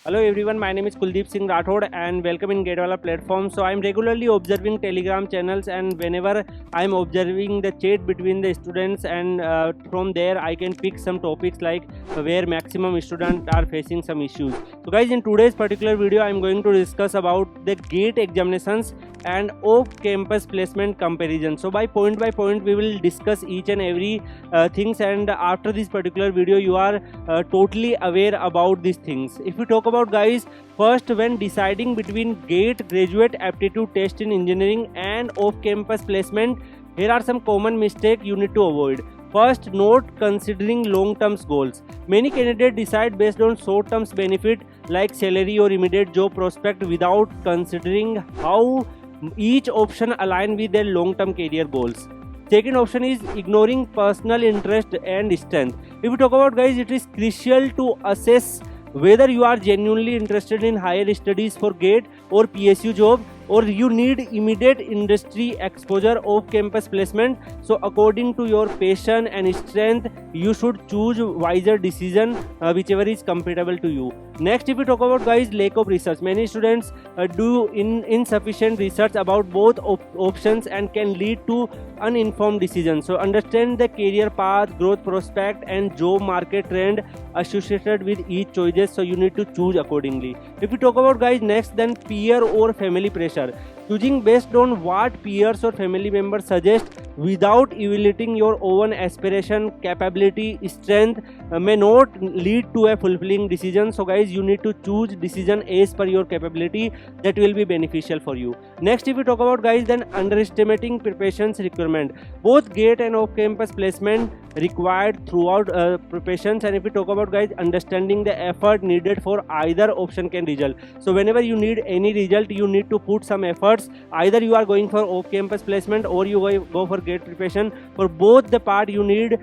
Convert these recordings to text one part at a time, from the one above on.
Hello everyone, my name is Kuldeep Singh Rathod and welcome in Gatewala platform. So I am regularly observing Telegram channels, and whenever I am observing the chat between the students, and from there I can pick some topics like where maximum students are facing some issues. So guys, in today's particular video I am going to discuss about the GATE examinations and off-campus placement comparison. So by point we will discuss each and every things, and after this particular video you are totally aware about these things. If we talk about, guys, first, when deciding between GATE graduate aptitude test in engineering and off-campus placement, here are some common mistakes you need to avoid. First, not considering long-term goals. Many candidates decide based on short-term benefit like salary or immediate job prospect without considering how each option align with their long-term career goals. Second option is ignoring personal interest and strength. If we talk about, guys, it is crucial to assess whether you are genuinely interested in higher studies for GATE or PSU job, or you need immediate industry exposure of campus placement. So according to your passion and strength, you should choose wiser decision, whichever is compatible to you. Next, if we talk about, guys, lack of research. Many students do insufficient research about both options and can lead to uninformed decisions. So understand the career path, growth prospect and job market trend associated with each choices, so you need to choose accordingly. If we talk about, guys, next, then peer or family pressure. Choosing based on what peers or family members suggest without evaluating your own aspiration, capability, strength may not lead to a fulfilling decision. So guys, you need to choose decision as per your capability, that will be beneficial for you. Next, if we talk about, guys, then underestimating preparations requirement. Both GATE and off-campus placement required throughout preparations, and if we talk about, guys, understanding the effort needed for either option can result. So whenever you need any result, you need to put some efforts. Either you are going for off-campus placement or you go for GATE preparation. For both the part, you need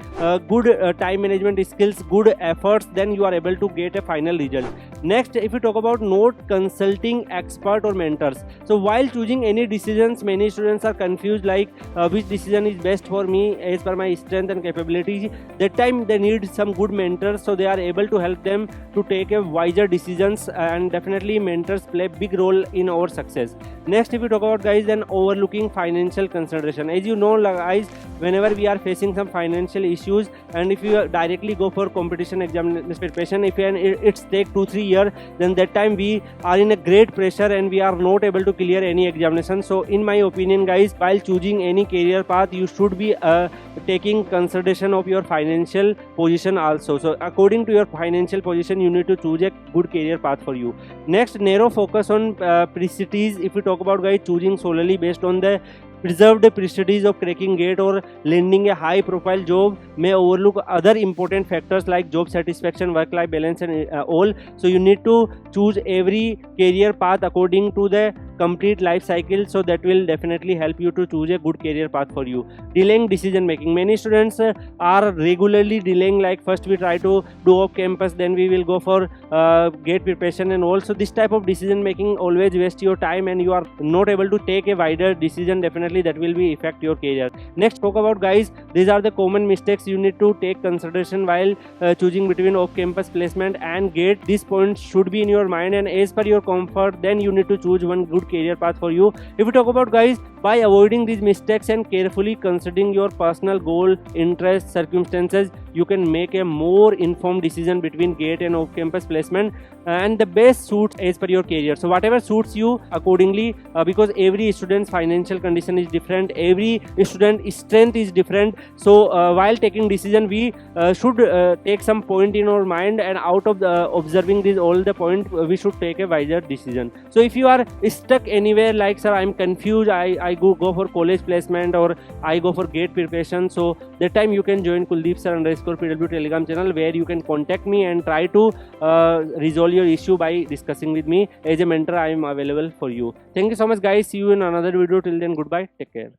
good time management skills, good efforts, then you are able to get a final result. Next, if we talk about not consulting expert or mentors. So while choosing any decisions, many students are confused like which decision is best for me as per my strength and capability. That time they need some good mentors, so they are able to help them to take a wiser decisions, and definitely mentors play big role in our success. Next, if we talk about, guys, then overlooking financial consideration. As you know, guys, whenever we are facing some financial issues, and if you directly go for competition exam preparation, if it's take 2-3 years, then that time we are in a great pressure and we are not able to clear any examination. So in my opinion, guys, while choosing any career path, you should be taking consideration of your financial position also. So according to your financial position, you need to choose a good career path for you. Next, narrow focus on prestige. If we talk about, guys, choosing solely based on the preserved prestige of cracking GATE or landing a high profile job may overlook other important factors like job satisfaction, work life balance and all. So you need to choose every career path according to the complete life cycle, so that will definitely help you to choose a good career path for you. Delaying decision making. Many students are regularly delaying, like first we try to do off campus, then we will go for GATE preparation, and also this type of decision making always waste your time and you are not able to take a wider decision. Definitely that will be affect your career. Next, talk about, guys, these are the common mistakes you need to take consideration while choosing between off campus placement and GATE. These points should be in your mind, and as per your comfort, then you need to choose one good career path for you. If we talk about, guys, by avoiding these mistakes and carefully considering your personal goal, interests, circumstances, you can make a more informed decision between GATE and off-campus placement, and the best suits as per your career. So whatever suits you accordingly, because every student's financial condition is different, every student strength is different. So while taking decision, we should take some point in our mind, and out of observing these all the point, we should take a wiser decision. So if you are stuck anywhere like, sir, I'm confused, I go for college placement or I go for GATE preparation, so that time you can join Kuldeep Sir _PW Telegram channel, where you can contact me and try to resolve your issue by discussing with me. As a mentor, I am available for you. Thank you so much, guys. See you in another video. Till then, goodbye. Take care.